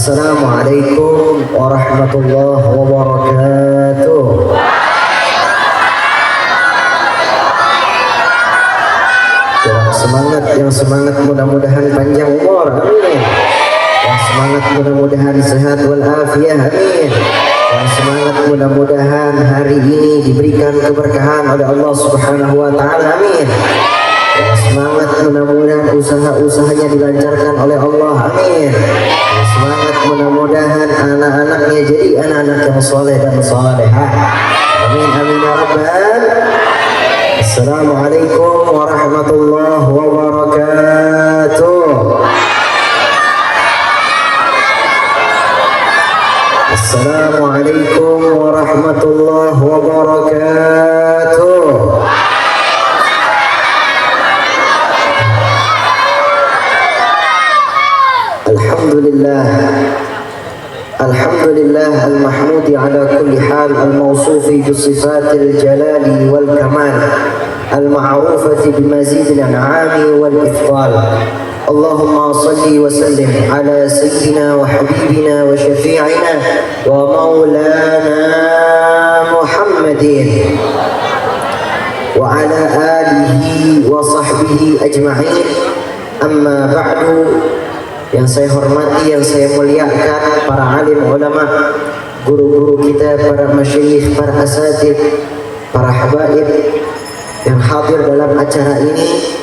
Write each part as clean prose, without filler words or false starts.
Assalamualaikum warahmatullahi wabarakatuh. Yang semangat mudah-mudahan panjang umur, amin. Yang semangat mudah-mudahan sehat walafiat, amin. Yang semangat mudah-mudahan hari ini diberikan keberkahan oleh Allah Subhanahu wa taala, amin. Yang semangat mudah-mudahan usaha-usahanya dilancarkan oleh Allah, amin. Yang semangat mudah-mudahan anak-anaknya jadi anak-anak yang soleh dan solehah, amin amin ya rabbal. Assalamualaikum warahmatullahi wabarakatuh. Assalamualaikum warahmatullahi wabarakatuh. Alhamdulillah. Alhamdulillah al-mahmudi ala kulli hal al-mawsufi bisifatil jalali wal kamal al-ma'rufati bimazidil an'ami wal ifdal. Allahumma salli wa sallim ala sayyidina wa habibina wa syafi'ina wa maulana Muhammadin wa ala alihi wa sahbihi ajma'in. Amma ba'du. Yang saya hormati, yang saya muliakan para alim ulama, guru-guru kita, para masyayikh, para asatid, para habaib yang hadir dalam acara ini,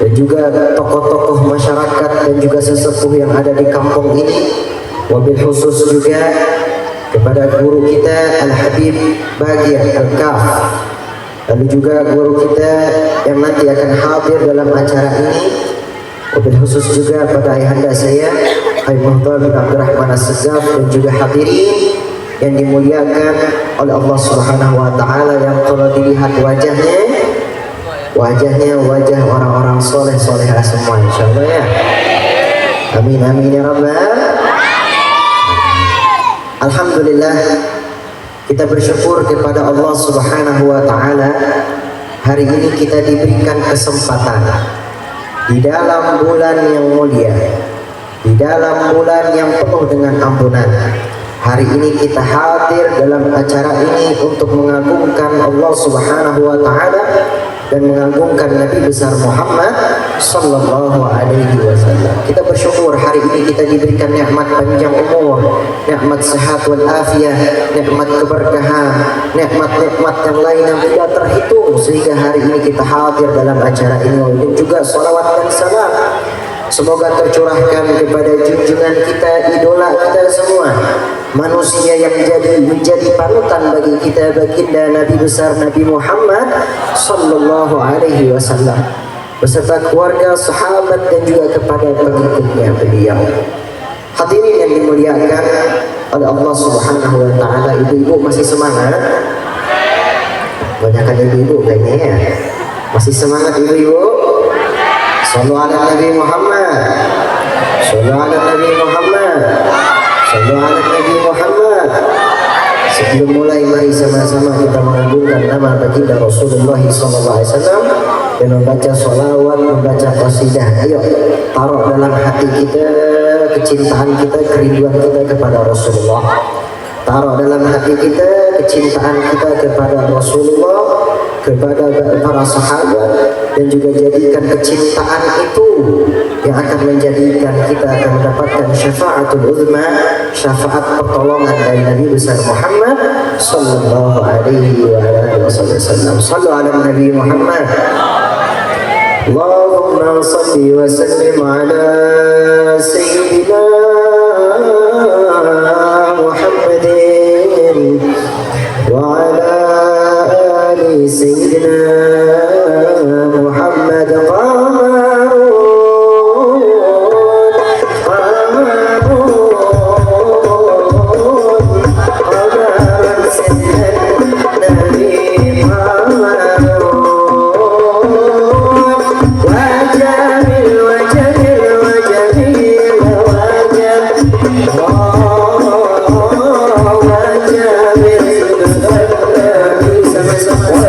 dan juga tokoh-tokoh masyarakat dan juga sesepuh yang ada di kampung ini, wabil khusus juga kepada guru kita Al-Habib Bagi Al-Kaf, lalu juga guru kita yang nanti akan hadir dalam acara ini, wabil khusus juga pada ayahanda saya Habib Muhtar bin Abdurrahman As-Segaf, dan juga hadirin yang dimuliakan oleh Allah Subhanahu wa taala, yang kalau dilihat wajahnya wajah orang-orang soleh solehah semua insyaallah ya. Amin amin ya rabbal. Alhamdulillah, kita bersyukur kepada Allah Subhanahu wa taala, hari ini kita diberikan kesempatan di dalam bulan yang mulia, di dalam bulan yang penuh dengan ampunan. Hari ini kita hadir dalam acara ini untuk mengagungkan Allah Subhanahu wa taala dan mengagungkan Nabi besar Muhammad sallallahu alaihi wasallam. Kita bersyukur hari ini kita diberikan nikmat panjang umur, nikmat sehat wal afiat, nikmat keberkahan, nikmat-nikmat yang lain yang tidak terhitung, sehingga hari ini kita hadir dalam acara ini. Dan juga salawat dan salam semoga tercurahkan kepada junjungan kita, idola kita semua, manusia yang menjadi panutan bagi kita, baginda Nabi besar Nabi Muhammad sallallahu alaihi wasallam, beserta keluarga, sahabat, dan juga kepada pengikutnya beliau. Hadirin yang dimuliakan oleh Allah Subhanahu wa taala, ibu-ibu masih semangat? Banyakkan ibu-ibu kayaknya ya. Masih semangat ibu-ibu? Sallu ala Nabi Muhammad. Sallu ala Nabi Muhammad. Sallu ala Nabi Muhammad. Sebelum mulai, mari sama-sama kita mengagungkan nama baginda Rasulullah SAW dan membaca sholawat, membaca qasidah. Ayo taruh dalam hati kita kecintaan kita, kerinduan kita kepada Rasulullah. Taruh dalam hati kita kecintaan kita kepada Rasulullah, kepada para sahabat, dan juga jadikan kecintaan itu yang akan menjadikan kita akan mendapatkan syafaatul uzma, syafaat pertolongan dari Nabi besar Muhammad sallallahu alaihi wasallam. Sallu ala Nabi Muhammad. Allahumma salli wa sallim ala sayyidina Muhammadin wa ala ali sayyidina Muhammad. Sama-sama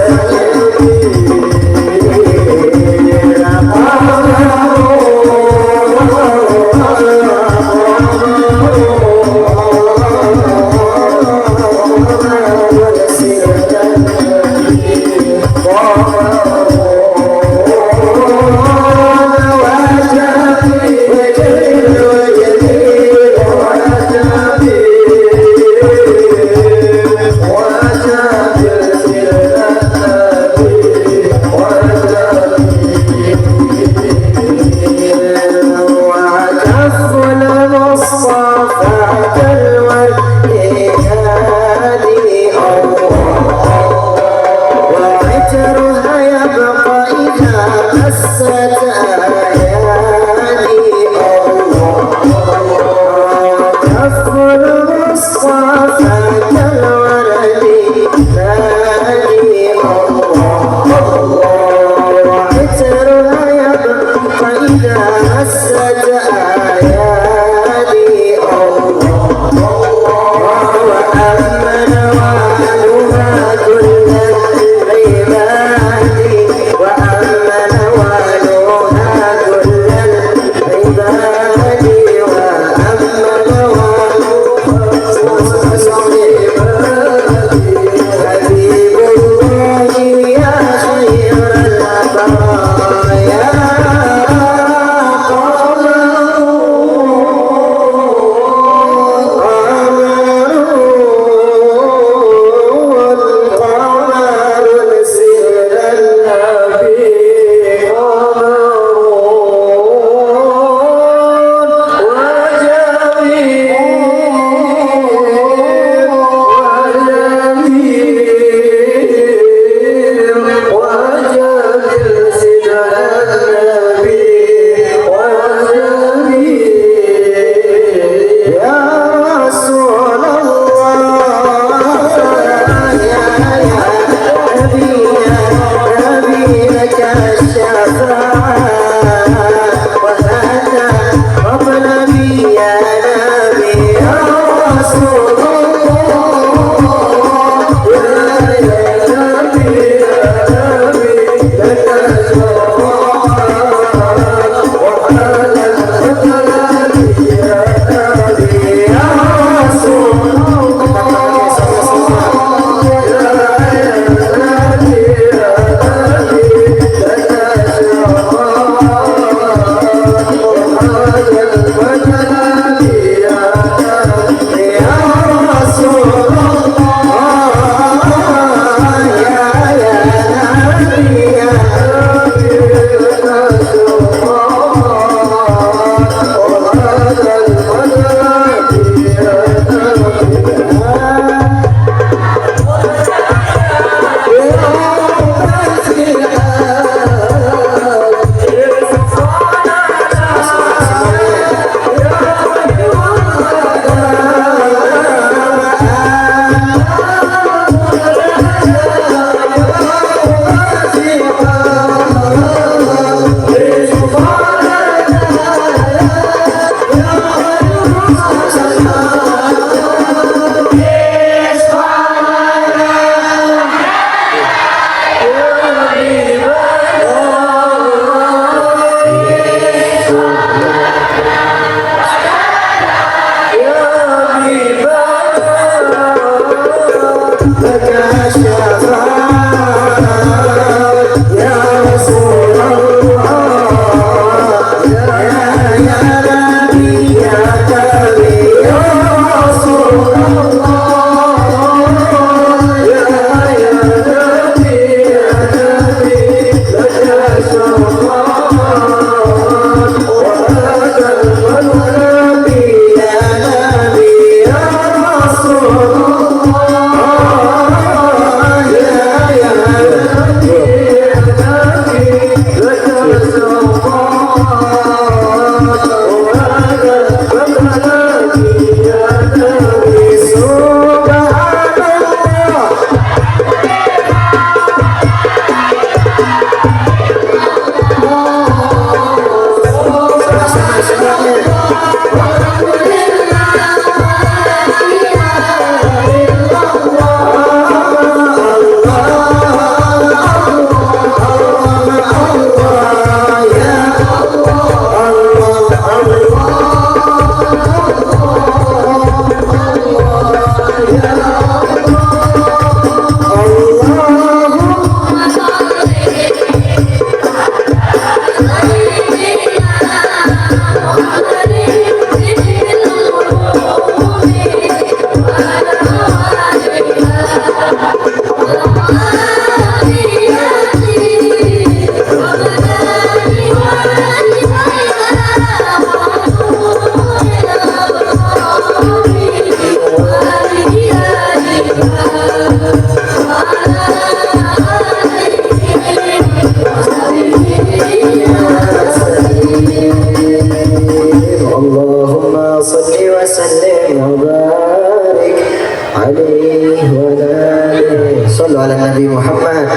Nabi Muhammad.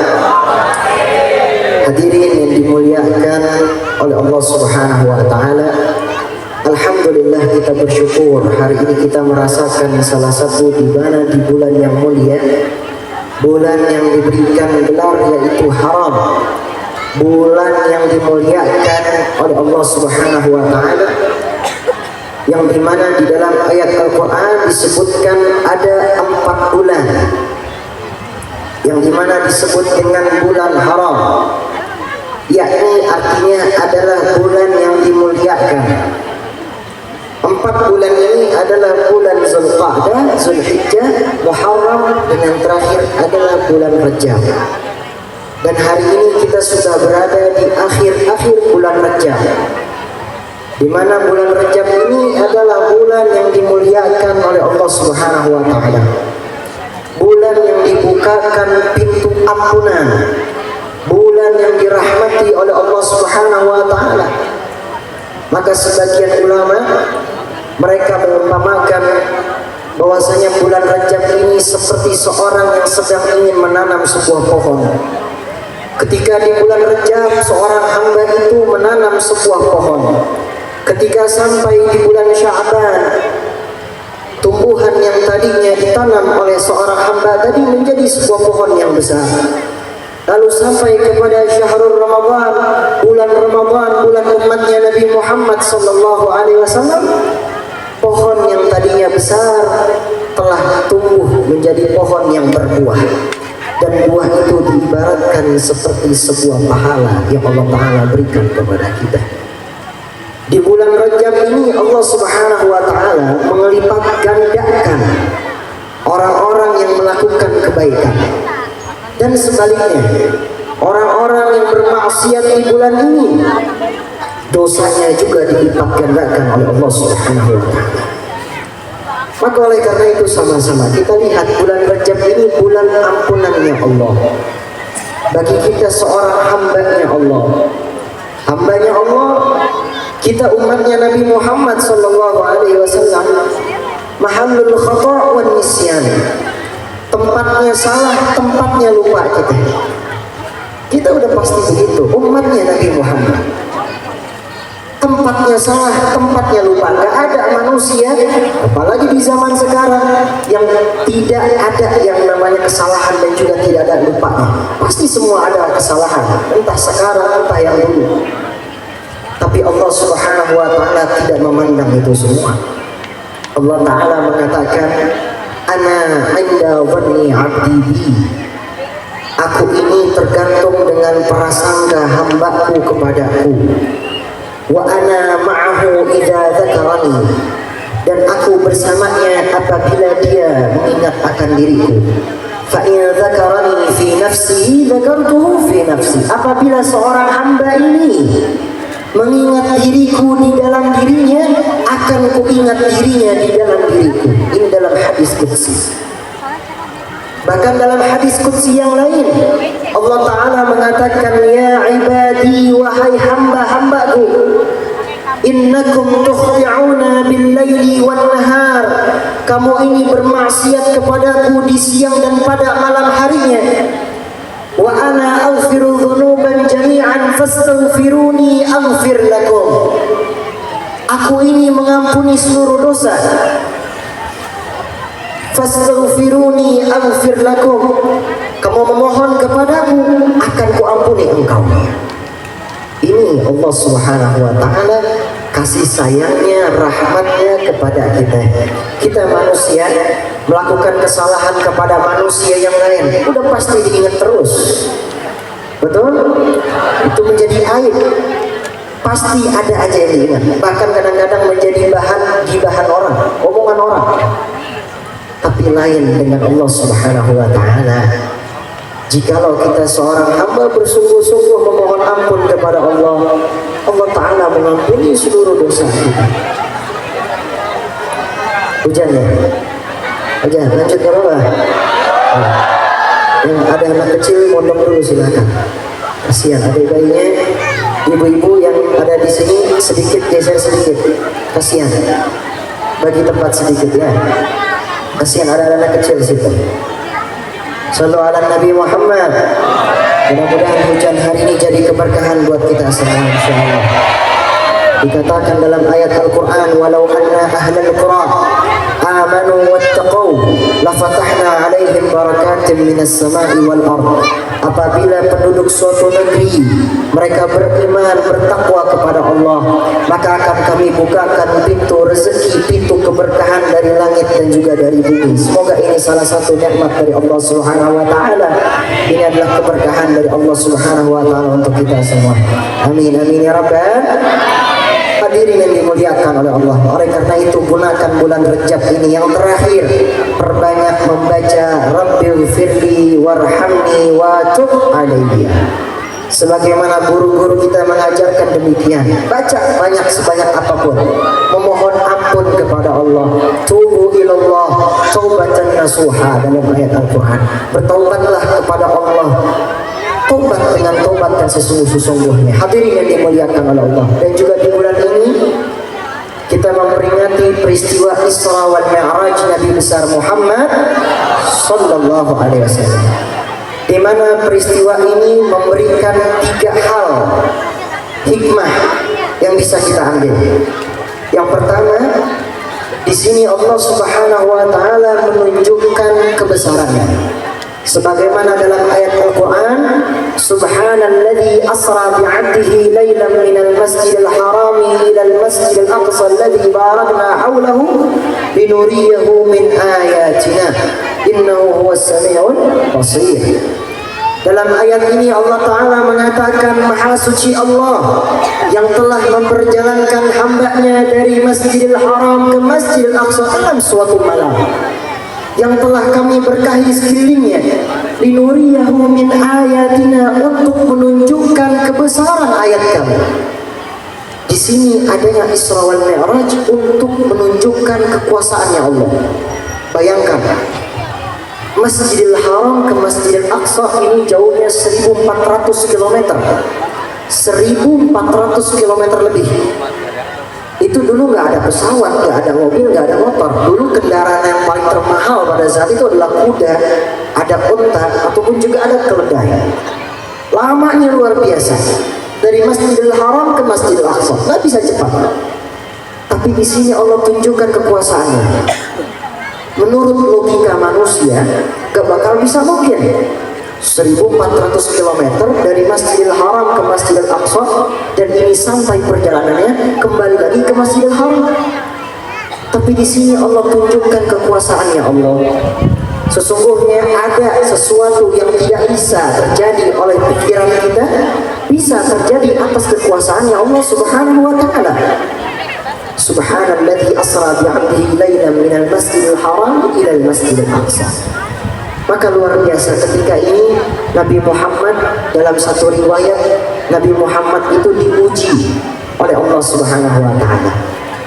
Hadirin yang dimuliakan oleh Allah Subhanahu wa taala, alhamdulillah kita bersyukur hari ini kita merasakan salah satu di mana di bulan yang mulia, bulan yang diberikan gelar yaitu haram, bulan yang dimuliakan oleh Allah Subhanahu wa taala, yang dimana di dalam ayat Al-Quran disebutkan ada 4 bulan yang dimana disebut dengan bulan haram, yakni artinya adalah bulan yang dimuliakan. 4 bulan ini adalah bulan Zulqa'dah, Zulhijjah, Muharram, dan yang terakhir adalah bulan Rajab. Dan hari ini kita sudah berada di akhir-akhir bulan Rajab, di mana bulan Rajab ini adalah bulan yang dimuliakan oleh Allah Subhanahu wa taala. Bulan yang dibukakan pintu ampunan, bulan yang dirahmati oleh Allah Subhanahu wa taala. Maka sebagian ulama mereka mengumpamakan bahwasanya bulan Rajab ini seperti seorang yang sedang ingin menanam sebuah pohon. Ketika di bulan Rajab seorang hamba itu menanam sebuah pohon. Ketika sampai di bulan Sya'ban, tumbuhan yang tadinya ditanam oleh seorang hamba tadi menjadi sebuah pohon yang besar. Lalu sampai kepada syahrul Ramadan, bulan Ramadan, bulan umatnya Nabi Muhammad sallallahu alaihi wasallam, pohon yang tadinya besar telah tumbuh menjadi pohon yang berbuah. Dan buah itu diibaratkan seperti sebuah pahala yang Allah Ta'ala berikan kepada kita. Di bulan Rajab ini Allah Subhanahu wa Ta'ala melipat gandakan orang-orang yang melakukan kebaikan. Dan sebaliknya, orang-orang yang bermaksiat di bulan ini, dosanya juga dilipat gandakan oleh Allah Subhanahu wa Ta'ala. Maka oleh karena itu sama-sama kita lihat bulan Rajab ini bulan ampunannya Allah. Bagi kita seorang hambanya Allah. Hambanya Allah, kita umatnya Nabi Muhammad sallallahu alaihi wasallam, mahallul khata' wan nisyan. Tempatnya salah, tempatnya lupa kita. Kita udah pasti begitu, umatnya Nabi Muhammad. Tempatnya salah, tempatnya lupa. Gak ada manusia, apalagi di zaman sekarang, yang tidak ada yang namanya kesalahan dan juga tidak ada lupanya. Pasti semua ada kesalahan, entah sekarang, entah yang dulu. Tapi Allah Subhanahu wa Ta'ala tidak memandang itu semua. Allah Ta'ala mengatakan, Ana 'inda dhanni 'abdi bi. Aku ini tergantung dengan prasangka hambaku kepadaku. Wa ana ma'ahu idza dzakarani. Dan aku bersamanya apabila dia mengingat akan diriku. Fa in dzakarani fi nafsihi dzakartuhu fi nafsi. Apabila seorang hamba ini mengingat diriku di dalam dirinya, akan kuingat dirinya di dalam diriku. Ini dalam hadis qudsi. Bahkan dalam hadis qudsi yang lain, Allah Ta'ala mengatakan, Ya ibadi, wahai hamba-hambaku, Innakum tukhti'una bil-laili wan-nahar. Kamu ini bermaksiat kepadaku di siang dan pada malam harinya. Wa ana aghfiru dhunuban jami'an fastaghfiruni aghfir lakum. Aku ini mengampuni seluruh dosa. Fastaghfiruni aghfir lakum. Kamu memohon kepadaku, akan kuampuni engkau. Ini Allah Subhanahu wa Ta'ala kasih sayangnya, rahmatnya kepada kita. Kita manusia melakukan kesalahan kepada manusia yang lain, udah pasti diingat terus. Betul? Itu menjadi aib. Pasti ada aja yang diingat. Bahkan kadang-kadang menjadi bahan gibahan orang, omongan orang. Tapi lain dengan Allah Subhanahu wa Ta'ala. Jikalau kita seorang hamba bersungguh-sungguh memohon ampun kepada Allah, Allah Ta'ala mengampuni seluruh dosa kita. Hujan ya? Hujan, lanjut ke bawah. Yang ada anak kecil mondok dulu silakan. Kasihan ada bayinya. Ibu-ibu yang ada di sini sedikit geser sedikit. Kasihan. Bagi tempat sedikit ya. Kasihan ada anak kecil di situ. Sallu ala Nabi Muhammad. Mudah-mudahan hujan hari ini jadi keberkahan buat kita semua insyaallah. Dikatakan dalam ayat Al-Quran, walau anna ahlal qura amanu wattaqau lafatahna alaihim barakatim minas sama'i wal ard. Apabila penduduk suatu negeri mereka beriman, bertakwa kepada Allah, maka akan kami bukakan pintu rezeki, pintu keberkahan dari langit dan juga dari bumi. Semoga ini salah satu nikmat dari Allah Subhanahu wa Ta'ala. Ini adalah keberkahan dari Allah Subhanahu wa Ta'ala untuk kita semua. Amin amin ya rabbal. Hadirin yang dimuliakan oleh Allah. Oleh karena itu gunakan bulan Rajab ini yang terakhir, perbanyak membaca Rabbighfirli warhamni wa tub alayya. Sebagaimana guru-guru kita mengajarkan demikian, baca banyak sebanyak apapun, memohon ampun kepada Allah. Tubu ilallah taubatan nasuha dalam ayat Al-Quran. Bertaubatlah kepada Allah, taubat dengan taubat yang sesungguh-sesungguhnya. Hadirin yang dimuliakan oleh Allah. Dan juga di bulan ini kita memperingati peristiwa Isra wal Mi'raj Nabi besar Muhammad sallallahu alaihi wasallam. di mana peristiwa ini memberikan 3 hal hikmah yang bisa kita ambil. Yang pertama, di sini Allah Subhanahu wa taala menunjukkan kebesarannya. Sebagaimana dalam ayat Al-Qur'an, Subhanalladzi asra bi'abdihi lailan minal masjidil harami ilal masjidil aqsa alladzi barakna haulahu linuriyahu min ayatina innahu huwas samiul basir. Dalam ayat ini Allah Ta'ala mengatakan Maha Suci Allah yang telah memperjalankan hambanya dari Masjidil Haram ke Masjidil Aqsa dalam suatu malam, yang telah kami berkahi sekelilingnya, linuriyahu min ayatina, untuk menunjukkan kebesaran ayat kami. Di sini adanya Isra wal Mi'raj untuk menunjukkan kekuasaannya Allah. Bayangkan, Masjidil Haram ke Masjidil Aqsa ini jauhnya 1400 km. 1400 km lebih. Itu dulu nggak ada pesawat, nggak ada mobil, nggak ada motor. Dulu kendaraan yang paling termahal pada saat itu adalah kuda, ada unta, ataupun juga ada keledai. Lamanya luar biasa. Dari Masjidil Haram ke Masjidil Aqsa nggak bisa cepat. Tapi di sini Allah tunjukkan kekuasaannya. Menurut logika manusia, gak bakal bisa mungkin 1400 km dari Masjidil Haram ke Masjidil Aqsa, dan ini sampai perjalanannya kembali lagi ke Masjidil Haram. Tapi di sini Allah tunjukkan kekuasaannya Allah. Sesungguhnya ada sesuatu yang tidak bisa terjadi oleh pikiran kita, bisa terjadi atas kekuasaannya Allah Subhanahu wa taala. Subhanalladzi asra bi'abdihi lailan minal masjidil haram ilal masjidil aqsa. Maka luar biasa ketika ini Nabi Muhammad, dalam satu riwayat Nabi Muhammad itu diuji oleh Allah Subhanahu wa taala.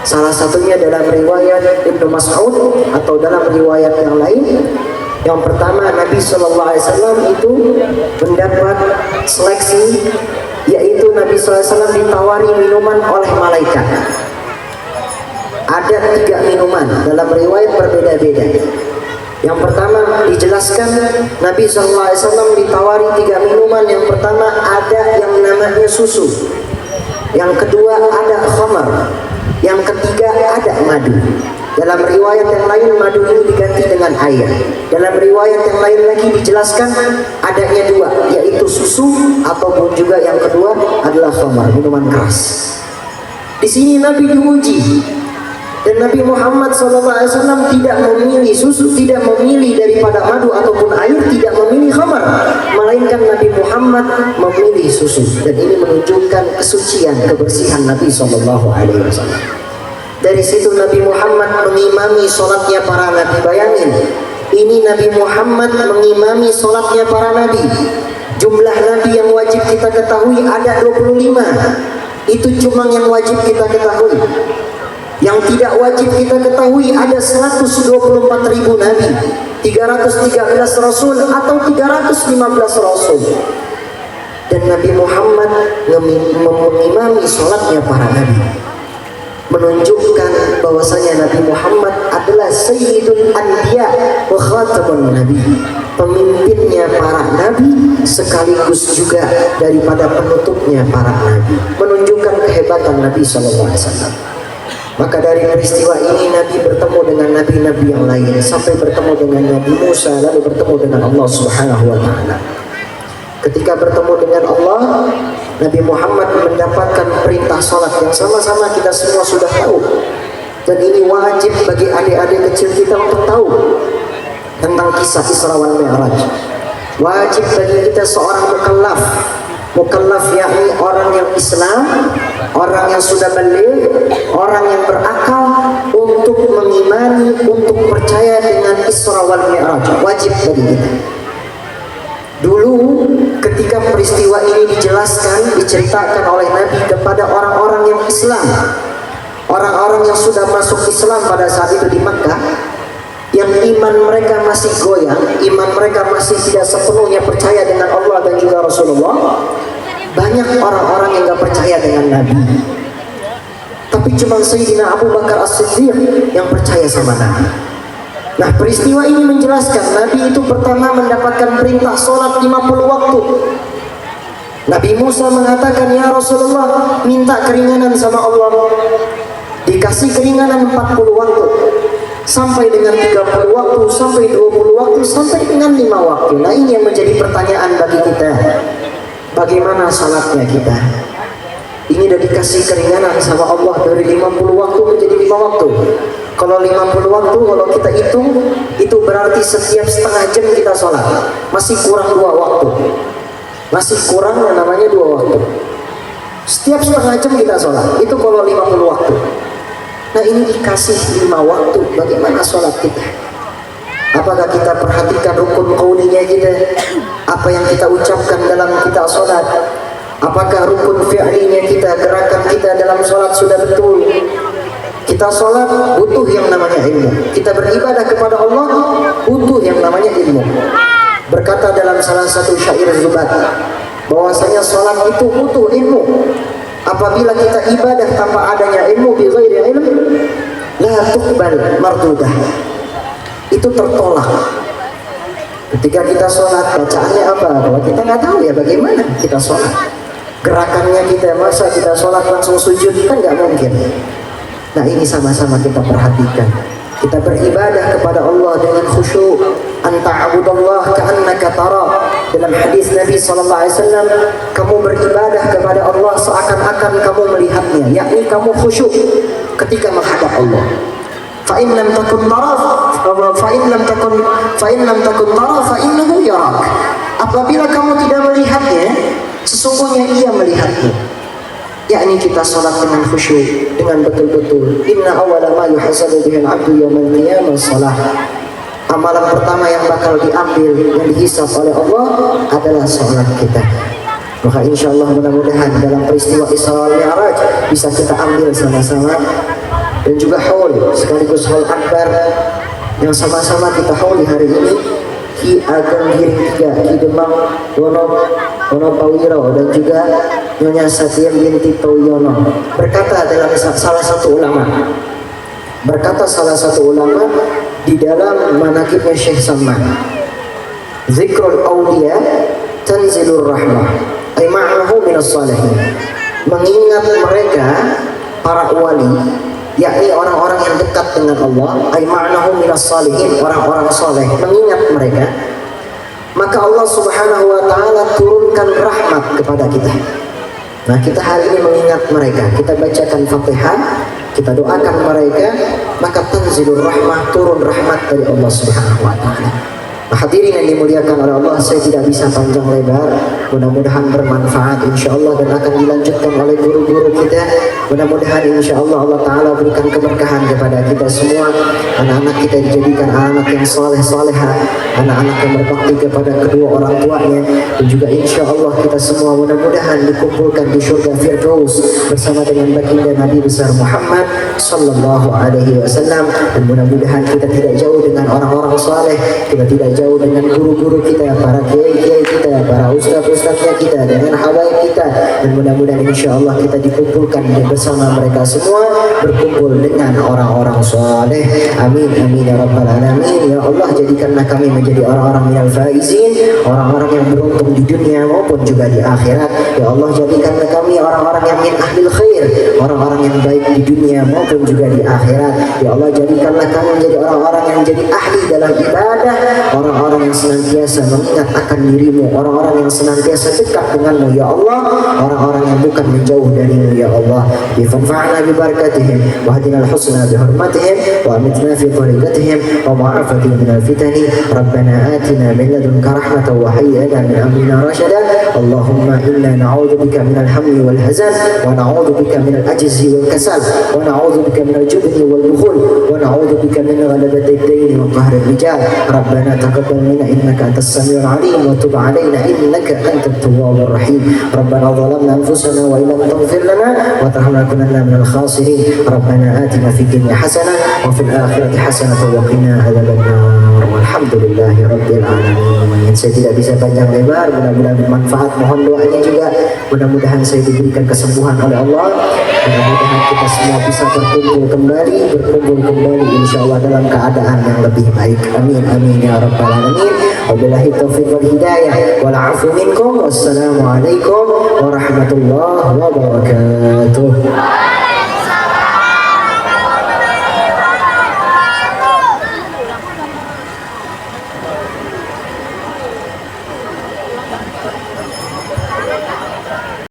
Salah satunya dalam riwayat Ibnu Mas'ud atau dalam riwayat yang lain. Yang pertama, Nabi sallallahu alaihi wasallam itu mendapat seleksi, yaitu Nabi sallallahu alaihi wasallam ditawari minuman oleh malaikat. Ada 3 minuman, dalam riwayat berbeda-beda. Yang pertama dijelaskan Nabi SAW ditawari 3 minuman. Yang pertama ada yang namanya susu, yang kedua ada khamar, yang ketiga ada madu. Dalam riwayat yang lain madu ini diganti dengan air. Dalam riwayat yang lain lagi dijelaskan adanya 2, yaitu susu ataupun juga yang kedua adalah khamar, minuman keras. Di sini Nabi diuji. Dan Nabi Muhammad SAW tidak memilih susu, tidak memilih daripada madu ataupun air, tidak memilih khamar, melainkan Nabi Muhammad memilih susu. Dan ini menunjukkan kesucian, kebersihan Nabi SAW. Dari situ Nabi Muhammad mengimami sholatnya para nabi. Bayangin, ini Nabi Muhammad mengimami sholatnya para nabi. Jumlah nabi yang wajib kita ketahui ada 25. Itu cuma yang wajib kita ketahui. Yang tidak wajib kita ketahui ada 124.000 nabi, 313 rasul atau 315 rasul. Dan Nabi Muhammad mengimami sholatnya para nabi, menunjukkan bahwasanya Nabi Muhammad adalah Sayyidul Anbiya wa Khatamun Nabi, pemimpinnya para nabi sekaligus juga daripada penutupnya para nabi, menunjukkan kehebatan Nabi SAW. Maka dari peristiwa ini Nabi bertemu dengan nabi-nabi yang lain, sampai bertemu dengan Nabi Musa, lalu bertemu dengan Allah Subhanahu wa taala. Ketika bertemu dengan Allah, Nabi Muhammad mendapatkan perintah salat yang sama-sama kita semua sudah tahu. Dan ini wajib bagi adik-adik kecil kita untuk tahu tentang kisah Isra wal Mi'raj. Wajib bagi kita seorang mukallaf. Mukallaf yakni orang yang Islam, orang yang sudah balik, orang yang berakal, untuk mengimani, untuk percaya dengan Isra wal Mi'raj. Wajib bagi kita. Dulu ketika peristiwa ini dijelaskan, diceritakan oleh Nabi kepada orang-orang yang Islam, orang-orang yang sudah masuk Islam pada saat itu di Makkah, yang iman mereka masih goyang, iman mereka masih tidak sepenuhnya percaya dengan Allah dan juga Rasulullah. Banyak orang-orang yang gak percaya dengan Nabi, tapi cuma Sayyidina Abu Bakar As-Siddiq yang percaya sama Nabi. Nah, peristiwa ini menjelaskan Nabi itu pertama mendapatkan perintah sholat 50 waktu. Nabi Musa mengatakan, ya Rasulullah, minta keringanan sama Allah. Dikasih keringanan 40 waktu, sampai dengan 30 waktu, sampai 20 waktu, sampai dengan 5 waktu. Nah, ini yang menjadi pertanyaan bagi kita. Bagaimana salatnya kita? Ini udah dikasih keringanan sama Allah dari 50 waktu menjadi 5 waktu. Kalau 50 waktu, kalau kita hitung, itu berarti setiap setengah jam kita sholat. Masih kurang 2 waktu. Masih kurang yang namanya 2 waktu. Setiap setengah jam kita sholat. Itu kalau 50 waktu. Nah, ini dikasih 5 waktu. Bagaimana sholat kita? Apakah kita perhatikan rukun qaulinya kita? Apa yang kita ucapkan dalam kita sholat? Apakah rukun fi'linya kita, gerakan kita dalam sholat sudah betul? Kita sholat butuh yang namanya ilmu. Kita beribadah kepada Allah butuh yang namanya ilmu. Berkata dalam salah satu syair Zubat, bahwasanya sholat itu butuh ilmu. Apabila kita ibadah tanpa adanya ilmu, bi ghairi ilm, la tuqbal mardudah. Itu tertolak. Ketika kita sholat, bacaannya apa? Kalau kita nggak tahu ya bagaimana kita sholat. Gerakannya kita, masa kita sholat langsung sujud, kan nggak mungkin. Nah, ini sama-sama kita perhatikan. Kita beribadah kepada Allah dengan khusyuk. Anta'abudallah ka'annaka tara. Dalam hadis Nabi SAW, kamu beribadah kepada Allah seakan-akan kamu melihatnya, yakni kamu khusyuk ketika menghadap Allah. Fa'in lam takun tara fa'innahu yarak. Apabila kamu tidak melihatnya, sesungguhnya ia melihatmu. Yakni kita sholat dengan khusyuk, dengan betul-betul. Inna awwala ma yuhasabu bihil abdu yawmal qiyamah shalah. Amalan pertama yang bakal diambil, yang dihisab oleh Allah adalah sholat kita. Maka insya Allah mudah-mudahan dalam peristiwa Isra wal Mi'raj bisa kita ambil sama-sama. Dan juga haul, sekaligus haul akbar yang sama-sama kita hauli hari ini. Ki Ageng Giring 3, Ki Demang Wono Pawiro, dan juga Nyonya Satya binti Tauyono. Berkata salah satu ulama di dalam manaqibnya Syekh Salman, zikrul awliya tanzilur rahmah ay ma'ahu minas salihin. Mengingat mereka para wali, yakni orang-orang yang dekat dengan Allah, ay ma'nahu minas salihin, orang-orang soleh, mengingat mereka, maka Allah Subhanahu wa ta'ala turunkan rahmat kepada kita. Nah, kita hari ini mengingat mereka, kita bacakan Fatihah, kita doakan mereka, maka tanzilur rahmah, turun rahmat dari Allah Subhanahu wa ta'ala. Nah, hadirin yang dimuliakan oleh Allah, saya tidak bisa panjang lebar. Mudah-mudahan bermanfaat insyaallah dan akan dilanjutkan oleh guru-guru kita. Mudah-mudahan insyaallah Allah Ta'ala berikan keberkahan kepada kita semua. Anak-anak kita dijadikan anak yang saleh-salehah, anak-anak yang berbakti kepada kedua orang tuanya, dan juga insyaallah kita semua mudah-mudahan dikumpulkan di surga Firdaus bersama dengan baginda Nabi besar Muhammad sallallahu alaihi wasallam. Dan mudah-mudahan kita tidak jauh dengan orang-orang saleh, kita tidak jauh dengan guru-guru kita, para kiai-kiai kita, para ustaz-ustaznya kita, dengan habaib kita. Dan mudah-mudahan insyaallah kita dikumpulkan bersama mereka semua, berkumpul dengan orang-orang saleh. Amin amin ya rabbal alamin. Ya Allah, jadikanlah kami menjadi orang-orang minal faizin, orang-orang yang beruntung di dunia maupun juga di akhirat. Ya Allah, jadikanlah kami orang-orang yang min ahlil khair, orang-orang yang baik di dunia maupun juga di akhirat. Ya Allah, jadikanlah kami menjadi orang-orang yang jadi ahli dalam ibadah, orang-orang yang senantiasa mengingat akan dirimu, orang-orang yang senantiasa dekat denganmu ya Allah, orang-orang yang bukan menjauh darimu ya Allah. Bifanfa'na bibarakatihim wa hadina al-husna bihurmatihim wa amitna fi tariqatihim wa ma'afati minal fitani. Rabbana atina min ladunka rahmatan wa hayyana min amrina rashada. Allahumma inna na'udhu bika minal hammi wal hazan wa na'udhu bika minal ajzi wal kasal wa na'udhu bika minal jubni wal bukhul wa na'udhu bika min ghalabati ad-dayn wa qahri rijal. Rabbana taqabbal minna innaka antas samiul alim wa tub alaina innaka antat tawwabur rahim. Rabbana zalamna anfusana wa illam taghfir lana wa tarhamna kunanna minal khasirin. Rabbana atina fid dunya hasanah wa fil akhirati hasanah wa qina adzabannar. Alhamdulillahirabbil alamin. Saya tidak bisa panjang lebar, mudah-mudahan bermanfaat. Mohon doanya juga, mudah-mudahan saya diberikan kesembuhan oleh Allah. Mudah-mudahan kita semua bisa berkumpul kembali insya Allah dalam keadaan yang lebih baik. Amin amin ya rabbal alamin. Wabillahi taufiq wal hidayah wal afu minkum. Wassalamualaikum warahmatullahi wabarakatuh.